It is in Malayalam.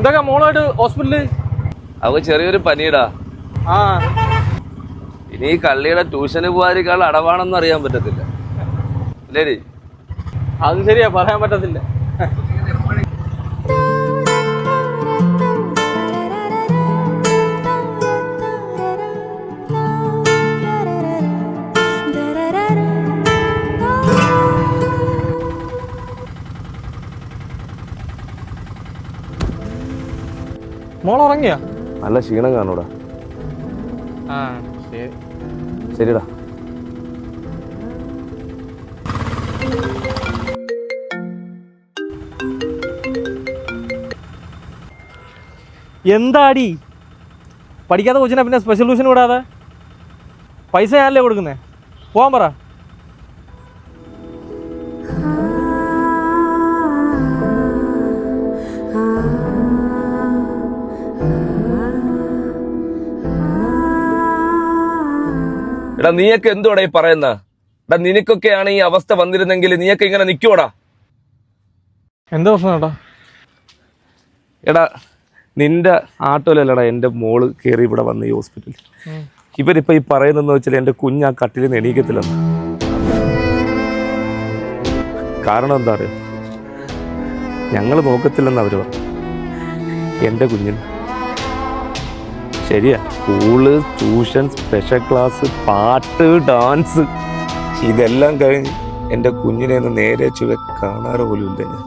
എന്തൊക്കെ മോളായിട്ട് ഹോസ്പിറ്റലിൽ? അവ ചെറിയൊരു പനിയിടാ. ആ ഇനി ഈ കള്ളിയുടെ ട്യൂഷന് പോകാതിരിക്കാൾ അടവാണെന്ന് അറിയാൻ പറ്റത്തില്ല അല്ലേ? അത് ശരിയാ, പറയാൻ പറ്റത്തില്ല. മോൾ ഉറങ്ങിയാ? നല്ല ക്ഷീണം കാണൂടാ. ആ ശരി ശരിടാ. എന്താടി പഠിക്കാത്ത കൊച്ചിനെ പിന്നെ സ്പെഷ്യൽ ട്യൂഷൻ വിടാതെ? പൈസ ഞാനല്ലേ കൊടുക്കുന്നേ, പോകാൻ പറ. എടാ നീയൊക്കെ എന്തുവാടാ ഈ പറയുന്ന? എടാ നിനക്കൊക്കെയാണ് ഈ അവസ്ഥ വന്നിരുന്നെങ്കിൽ നീയൊക്കെ ഇങ്ങനെ നിൽക്കുവോടാ? എന്താ പ്രശ്നം ഏട്ടാ? എടാ നിന്റെ ആട്ടോയിലല്ലടാ എൻ്റെ മോള് കയറി ഇവിടെ വന്ന് ഈ ഹോസ്പിറ്റലിൽ. ഇവരിപ്പോൾ ഈ പറയുന്നതെന്ന് വെച്ചാൽ എൻ്റെ കുഞ്ഞ് ആ കട്ടിലിൽ നിന്ന് എണീക്കത്തില്ലെന്ന്. കാരണം എന്താ അറിയോ? ഞങ്ങൾ നോക്കത്തില്ലെന്ന് അവർ പറഞ്ഞു. എൻ്റെ കുഞ്ഞിന് ശരിയാ, സ്കൂള്, ട്യൂഷൻ, സ്പെഷ്യൽ ക്ലാസ്, പാട്ട്, ഡാൻസ് ഇതെല്ലാം കഴിഞ്ഞ് എൻ്റെ കുഞ്ഞിനെ ഒന്ന് നേരെ ചുവ കാണാറ് പോലും ഇല്ല ഞാൻ.